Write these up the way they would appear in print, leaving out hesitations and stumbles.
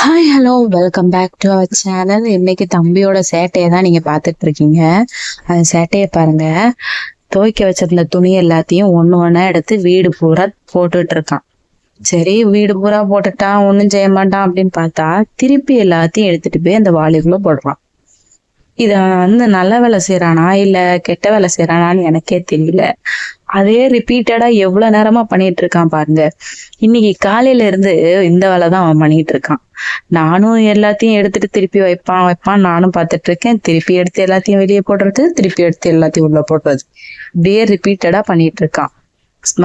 Hi hello welcome back to our channel. இன்னைக்கு தம்பியோட சேட்டையை தான் நீங்க பார்த்துட்டு இருக்கீங்க. அந்த சேட்டையை பாருங்க. துவைக்க வச்சிருந்த துணி எல்லாத்தையும் ஒன்று ஒன்றா எடுத்து வீடு பூரா போட்டுட்டு இருக்கான். சரி, வீடு பூரா போட்டுட்டான், ஒன்றும் செய்ய மாட்டான் அப்படின்னு பார்த்தா திருப்பி எல்லாத்தையும் எடுத்துட்டு போய் அந்த வாளிக்குள்ள போடுறான். இத நல்ல வேலை செய்யறானா இல்ல கெட்ட வேலை செய்யறானான்னு எனக்கே தெரியல. அதே ரிப்பீட்டடா எவ்வளவு நேரமா பண்ணிட்டு இருக்கான் பாருங்க. இன்னைக்கு காலையில இருந்து இந்த வேலை தான் அவன் பண்ணிட்டு இருக்கான். நானும் எல்லாத்தையும் எடுத்துட்டு திருப்பி வைப்பான் நானும் பார்த்துட்டு இருக்கேன். திருப்பி எடுத்து எல்லாத்தையும் வெளியே போடுறது, திருப்பி எடுத்து எல்லாத்தையும் உள்ள போடுறது, இப்படியே ரிப்பீட்டடா பண்ணிட்டு இருக்கான்.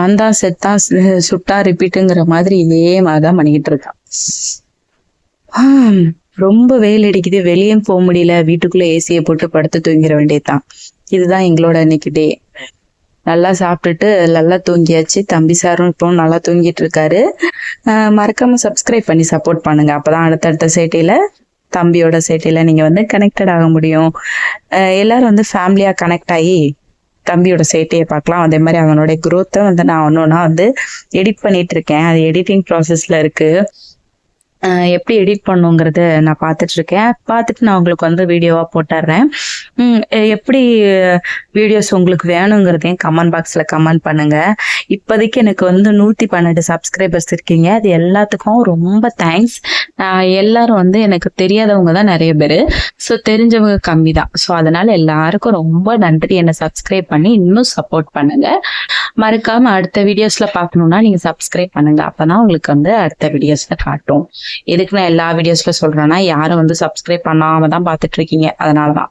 வந்தா செத்தான் சுட்டா ரிப்பீட்டுங்கிற மாதிரி இதே மாதிரிதான் பண்ணிக்கிட்டு இருக்கான். ரொம்ப வெயில் அடிக்குது, வெளியும் போக முடியல, வீட்டுக்குள்ள ஏசியை போட்டு படுத்து தூங்கிட வேண்டியதுதான். இதுதான் எங்களோட இன்னைக்கு டே. நல்லா சாப்பிட்டுட்டு நல்லா தூங்கியாச்சு. தம்பி சாரும் இப்போ நல்லா தூங்கிட்டு இருக்காரு. மறக்காம சப்ஸ்கிரைப் பண்ணி சப்போர்ட் பண்ணுங்க. அப்பதான் அடுத்தடுத்த சேட்டையில தம்பியோட சேட்டையில நீங்க கனெக்டட் ஆக முடியும். எல்லாரும் ஃபேமிலியா கனெக்ட் ஆகி தம்பியோட சேட்டையை பார்க்கலாம். அதே மாதிரி அவனோட குரோத்தை நான் ஒன்னொன்னா எடிட் பண்ணிட்டு இருக்கேன். அது எடிட்டிங் ப்ராசஸ்ல இருக்கு. எப்படி எடிட் பண்ணுங்கிறத நான் பார்த்துட்டு இருக்கேன். பார்த்துட்டு நான் உங்களுக்கு வீடியோவா போட்டுடுறேன். எப்படி வீடியோஸ் உங்களுக்கு வேணுங்கிறதையும் கமெண்ட் பாக்ஸ்ல கமெண்ட் பண்ணுங்க. இப்போதைக்கு எனக்கு 112 சப்ஸ்கிரைபர்ஸ் இருக்கீங்க. அது எல்லாத்துக்கும் ரொம்ப தேங்க்ஸ். எல்லாரும் எனக்கு தெரியாதவங்க தான் நிறைய பேர். ஸோ தெரிஞ்சவங்க கம்மி தான். ஸோ அதனால எல்லாருக்கும் ரொம்ப நன்றி. என்னை சப்ஸ்கிரைப் பண்ணி இன்னும் சப்போர்ட் பண்ணுங்க. மறக்காம அடுத்த வீடியோஸ்ல பார்க்கணும்னா நீங்க சப்ஸ்கிரைப் பண்ணுங்க. அப்பதான் உங்களுக்கு அடுத்த வீடியோஸ்ல காட்டும். எதுக்கு நான் எல்லா வீடியோஸ்ல சொல்றேன்னா, யாரும் சப்ஸ்கிரைப் பண்ணாம தான் பார்த்துட்டு இருக்கீங்க, அதனாலதான்.